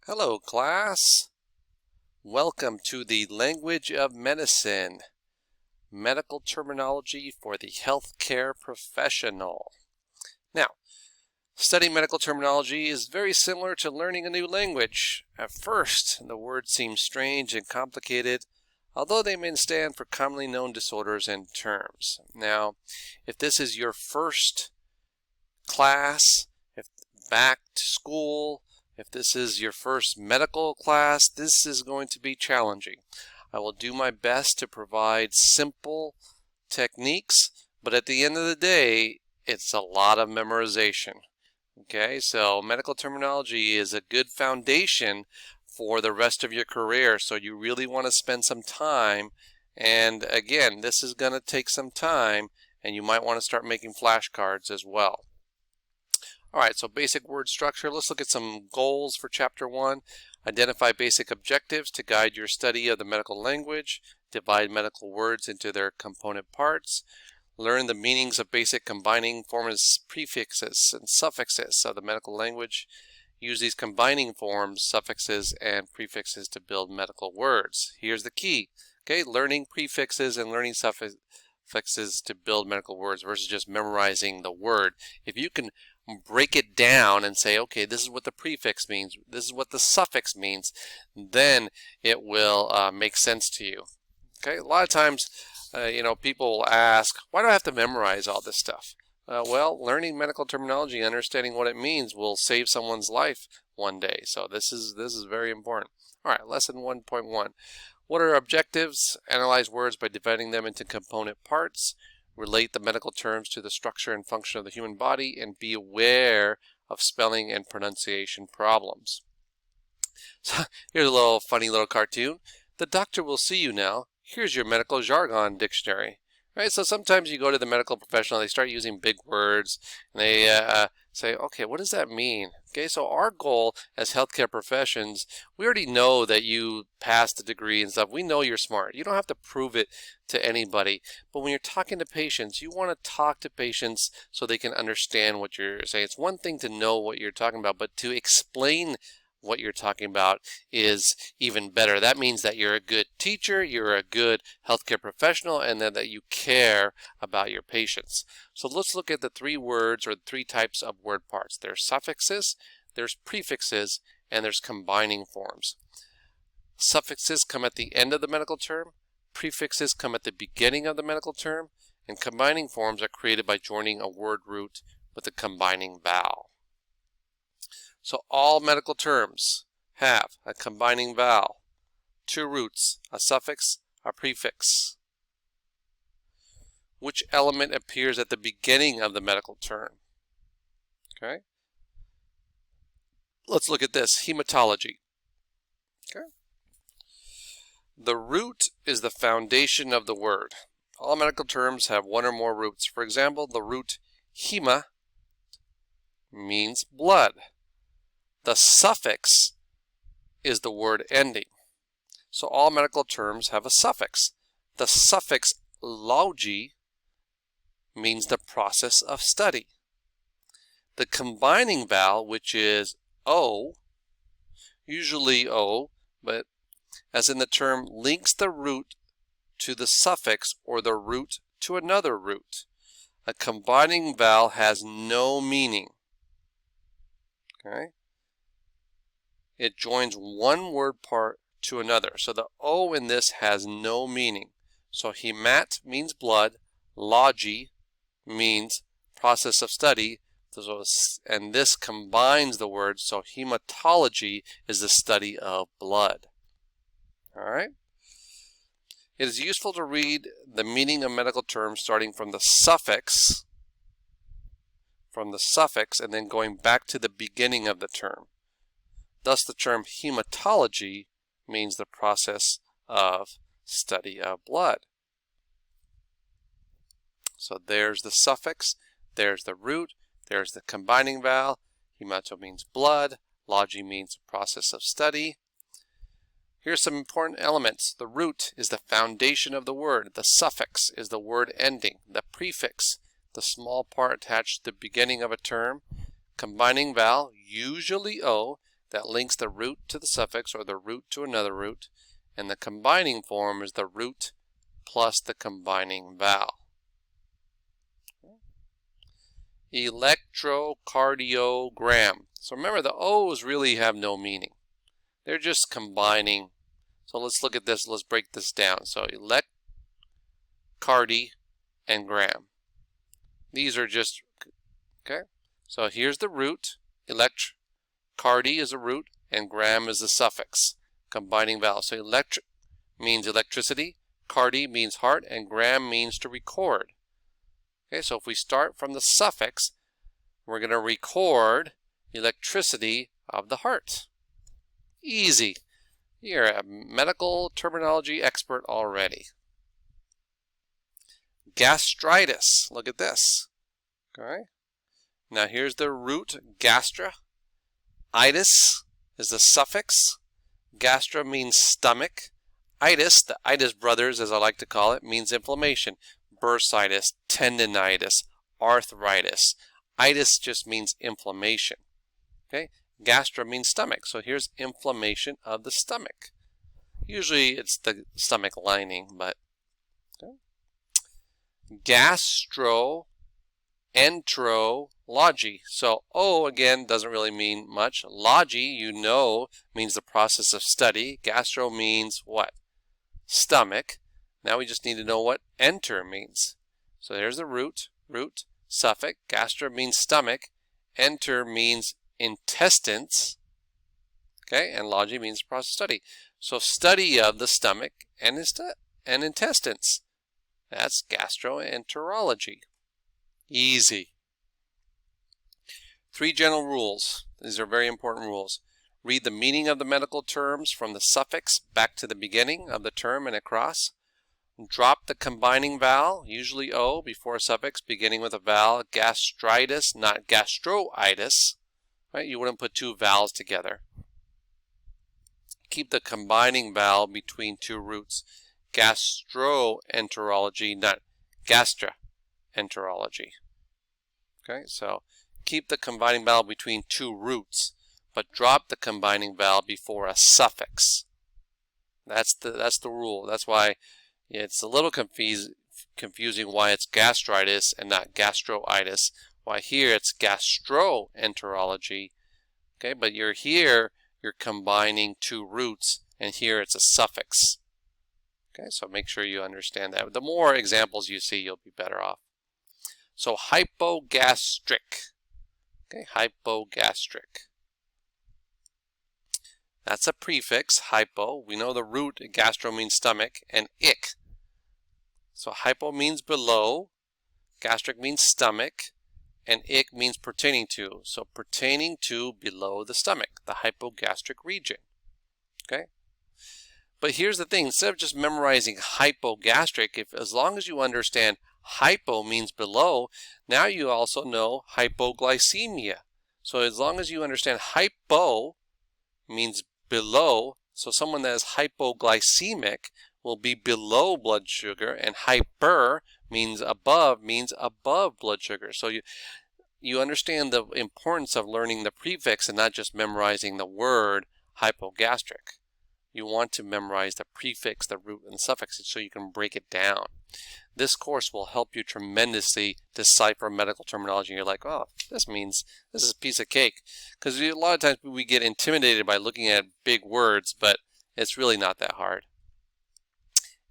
Hello, class. Welcome to the Language of Medicine, medical terminology for the healthcare professional. Now, studying medical terminology is very similar to learning a new language. At first, the words seem strange and complicated, although they may stand for commonly known disorders and terms. Now, if this is your first class, if back to school, if this is your first medical class, this is going to be challenging. I will do my best to provide simple techniques, but at the end of the day, it's a lot of memorization. Okay, so medical terminology is a good foundation for the rest of your career, so you really want to spend some time. And again, this is going to take some time, and you might want to start making flashcards as well. Alright, so basic word structure. Let's look at some goals for Chapter 1. Identify basic objectives to guide your study of the medical language. Divide medical words into their component parts. Learn the meanings of basic combining forms, prefixes, and suffixes of the medical language. Use these combining forms, suffixes, and prefixes to build medical words. Here's the key. Okay, learning prefixes and learning suffixes to build medical words versus just memorizing the word. If you can break it down and say, okay, this is what the prefix means, this is what the suffix means, then it will make sense to you. Okay, a lot of times, people will ask, why do I have to memorize all this stuff? Well, learning medical terminology, understanding what it means, will save someone's life one day. So this is very important. All right, lesson 1.1. What are objectives? Analyze words by dividing them into component parts. Relate the medical terms to the structure and function of the human body, and be aware of spelling and pronunciation problems. So here's a little funny little cartoon. The doctor will see you now. Here's your medical jargon dictionary. Right? So sometimes you go to the medical professional, they start using big words, and they say, okay, what does that mean? Okay, so our goal as healthcare professions, we already know that you passed the degree and stuff. We know you're smart. You don't have to prove it to anybody. But when you're talking to patients, you want to talk to patients so they can understand what you're saying. It's one thing to know what you're talking about, but to explain what you're talking about is even better. That means that you're a good teacher, you're a good healthcare professional, and that you care about your patients. So let's look at the three words or three types of word parts. There's suffixes, there's prefixes, and there's combining forms. Suffixes come at the end of the medical term, prefixes come at the beginning of the medical term, and combining forms are created by joining a word root with a combining vowel. So all medical terms have a combining vowel, two roots, a suffix, a prefix. Which element appears at the beginning of the medical term? Okay. Let's look at this, hematology. Okay. The root is the foundation of the word. All medical terms have one or more roots. For example, the root hema means blood. The suffix is the word ending. So all medical terms have a suffix. The suffix logi means the process of study. The combining vowel, which is O, usually O, but as in the term, links the root to the suffix or the root to another root. A combining vowel has no meaning. Okay? It joins one word part to another. So the O in this has no meaning. So hemat means blood, logi means process of study, and this combines the words, so hematology is the study of blood. All right? It is useful to read the meaning of medical terms starting from the suffix, and then going back to the beginning of the term. Thus, the term hematology means the process of study of blood. So there's the suffix, there's the root, there's the combining vowel. Hemato means blood, logi means process of study. Here's some important elements. The root is the foundation of the word. The suffix is the word ending. The prefix, the small part attached to the beginning of a term. Combining vowel, usually O. that links the root to the suffix or the root to another root, and the combining form is the root plus the combining vowel. Electrocardiogram. So remember, the O's really have no meaning. They're just combining. So let's look at this. Let's break this down. So elect, cardi, and gram. These are just, okay? So here's the root. Cardi is a root, and gram is the suffix. Combining vowel. So electric means electricity, cardi means heart, and gram means to record. Okay, so if we start from the suffix, we're going to record electricity of the heart. Easy. You're a medical terminology expert already. Gastritis. Look at this. Okay. Now here's the root, gastra. Itis is the suffix. Gastra means stomach. Itis, the itis brothers as I like to call it, means inflammation. Bursitis, tendinitis, arthritis. Itis just means inflammation. Okay? Gastra means stomach. So here's inflammation of the stomach. Usually it's the stomach lining, but okay. Gastroenterology. So O again doesn't really mean much. Logy, you know, means the process of study. Gastro means what? Stomach. Now we just need to know what enter means. So there's the root, suffix. Gastra means stomach. Enter means intestines. Okay, and logy means process of study. So study of the stomach and intestines. That's gastroenterology. Easy. 3 general rules. These are very important rules. Read the meaning of the medical terms from the suffix back to the beginning of the term and across. Drop the combining vowel, usually O, before a suffix, beginning with a vowel. Gastritis, not gastroitis. Right? You wouldn't put 2 vowels together. Keep the combining vowel between 2 roots. Gastroenterology, not gastroenterology. Okay, so keep the combining vowel between 2 roots, but drop the combining vowel before a suffix. That's the rule. That's why it's a little confusing why it's gastritis and not gastroitis. Why here it's gastroenterology. Okay, but you're combining 2 roots, and here it's a suffix. Okay, so make sure you understand that. The more examples you see, you'll be better off. So hypogastric. Okay, hypogastric. That's a prefix, hypo. We know the root, gastro means stomach, and ic. So hypo means below, gastric means stomach, and ic means pertaining to. So pertaining to below the stomach, the hypogastric region. Okay? But here's the thing, instead of just memorizing hypogastric, as long as you understand hypo means below, now you also know hypoglycemia. So as long as you understand hypo means below, so someone that is hypoglycemic will be below blood sugar, and hyper means above blood sugar. So you understand the importance of learning the prefix and not just memorizing the word hypogastric. You want to memorize the prefix, the root, and the suffixes so you can break it down. This course will help you tremendously decipher medical terminology. You're like, oh, this means this is a piece of cake. Because a lot of times we get intimidated by looking at big words, but it's really not that hard.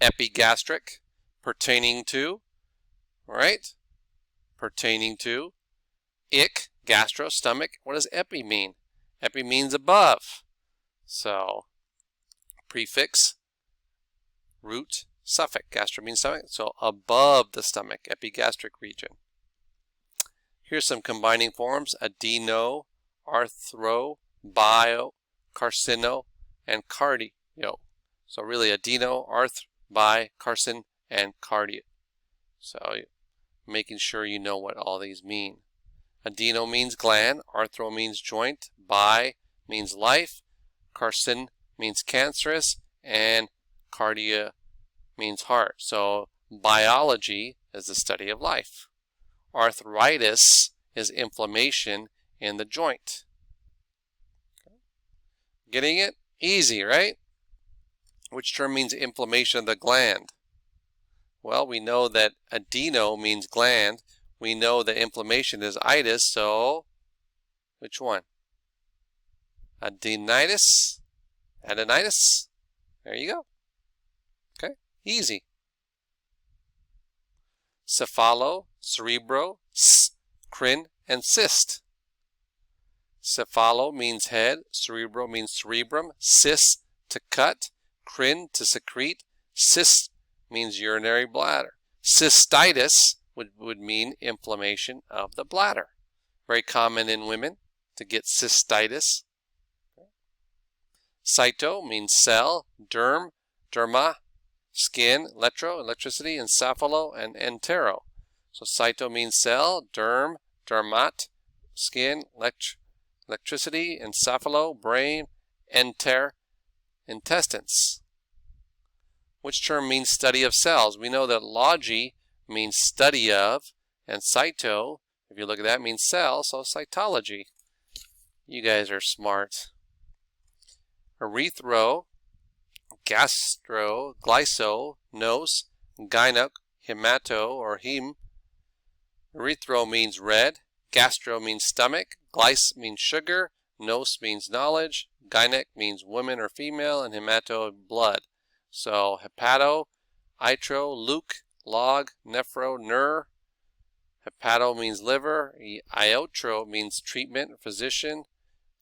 Epigastric, pertaining to, right? Pertaining to. Ic, gastro, stomach. What does epi mean? Epi means above. So prefix, root, suffix. Gastro means stomach, so above the stomach, epigastric region. Here's some combining forms: adeno, arthro, bio, carcino, and cardio. So really adeno, arth, bi, carcin, and cardio. So making sure you know what all these mean. Adeno means gland, arthro means joint, bi means life, carcin means cancerous, and cardia means heart. So biology is the study of life. Arthritis is inflammation in the joint. Getting it? Easy, right? Which term means inflammation of the gland? Well, we know that adeno means gland. We know that inflammation is itis, so which one? Adenitis? Adenitis? There you go. Okay, easy. Cephalo, cerebro, crin, and cyst. Cephalo means head, cerebro means cerebrum, cyst to cut, crin to secrete, cyst means urinary bladder. Cystitis would mean inflammation of the bladder. Very common in women to get cystitis. Cyto means cell, derm, derma, skin, electricity, encephalo, and entero. So cyto means cell, derm, dermat, skin, electricity, encephalo, brain, intestines. Which term means study of cells? We know that logy means study of, and cyto, if you look at that, means cell, so cytology. You guys are smart. Erythro, gastro, glyso, nos, gynec, hemato, or heme. Erythro means red, gastro means stomach, glyce means sugar, nos means knowledge, gynec means woman or female, and hemato, blood. So hepato, itro, luke, log, nephro, ner. Hepato means liver, iotro means treatment, physician,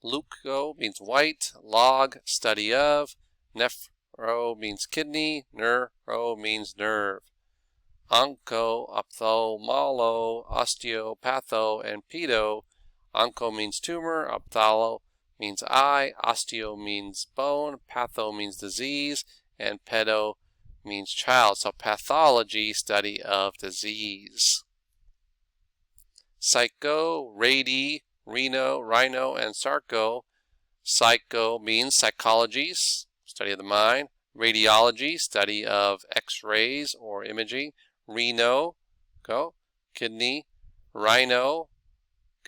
leuco means white, log, study of, nephro means kidney, neuro means nerve. Onco, ophthalmolo, osteopatho, and pedo. Onco means tumor, ophthalmo means eye, osteo means bone, patho means disease, and pedo means child. So pathology, study of disease. Psycho, radi, rhino, and sarco. Psycho means psychology, study of the mind. Radiology, study of x-rays or imaging. Rhino, kidney. Rhino,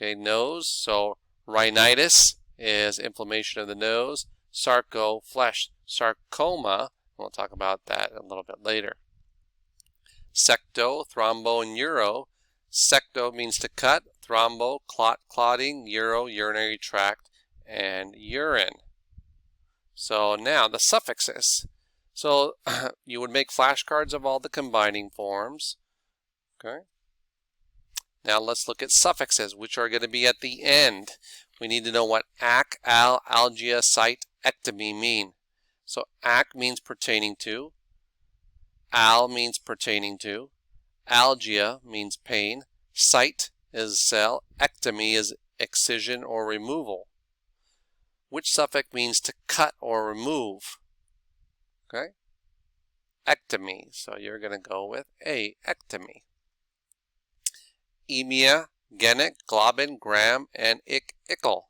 nose. So rhinitis is inflammation of the nose. Sarco, flesh. Sarcoma, we'll talk about that a little bit later. Secto, thrombo, and uro. Secto means to cut, thrombo, clotting, uro, urinary tract, and urine. So now the suffixes. So you would make flashcards of all the combining forms. Okay. Now let's look at suffixes, which are going to be at the end. We need to know what ac, al, algia, cite, ectomy mean. So ac means pertaining to, al means pertaining to, algia means pain, cite is cell, ectomy is excision or removal. Which suffix means to cut or remove? Okay? Ectomy. So you're going to go with A, ectomy. Emia, genic, globin, gram, and ickle.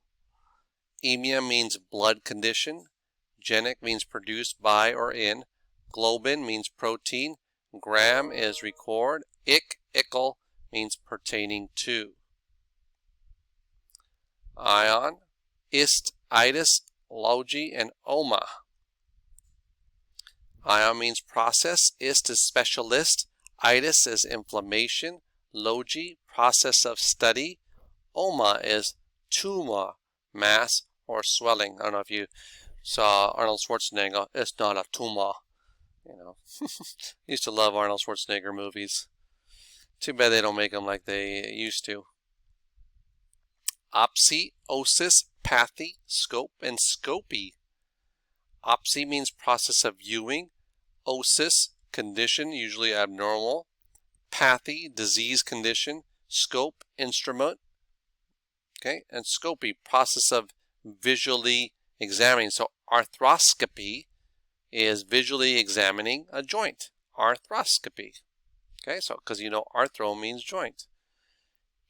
Emia means blood condition. Genic means produced by or in. Globin means protein. Gram is record. Ickle means pertaining to. Ion, ist, itis, logi, and oma. Ion means process. Ist is specialist. Itis is inflammation. Logi, process of study. Oma is tumor, mass, or swelling. I don't know if you saw Arnold Schwarzenegger. It's not a tumor. You know, used to love Arnold Schwarzenegger movies. Too bad they don't make them like they used to. Opsy, osis, pathy, scope, and scopy. Opsy means process of viewing. Osis, condition, usually abnormal. Pathy, disease condition. Scope, instrument. Okay, and scopy, process of visually examining. So arthroscopy is visually examining a joint. Arthroscopy. Okay, so because you know arthro means joint.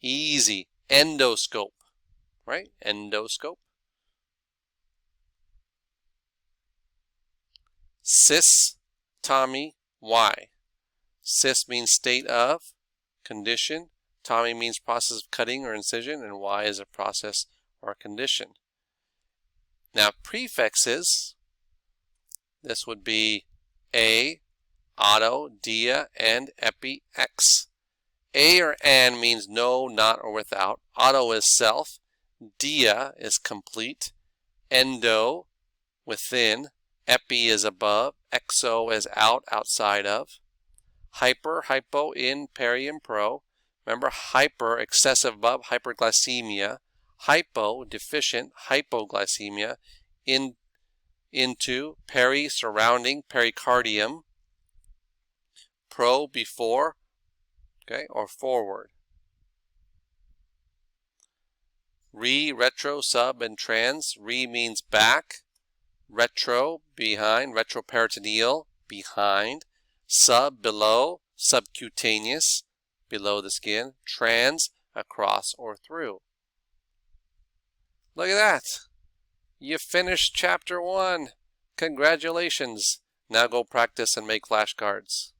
Easy. Endoscope. Right? Endoscope. Cis, Tommy, Y. Cis means state of, condition. Tommy means process of cutting or incision, and Y is a process or a condition. Now prefixes, this would be a, auto, dia, and epi, ex. A or an means no, not, or without. Auto is self. Dia is complete. Endo, within. Epi is above. Exo is out, outside of. Hyper, hypo, in, peri, and pro. Remember, hyper, excessive above, hyperglycemia. Hypo, deficient, hypoglycemia. Into, peri, surrounding, pericardium. Pro, before, okay, or forward. Re, retro, sub, and trans. Re means back. Retro, behind. Retroperitoneal, behind. Sub, below. Subcutaneous, below the skin. Trans, across or through. Look at that. You finished chapter 1. Congratulations. Now go practice and make flashcards.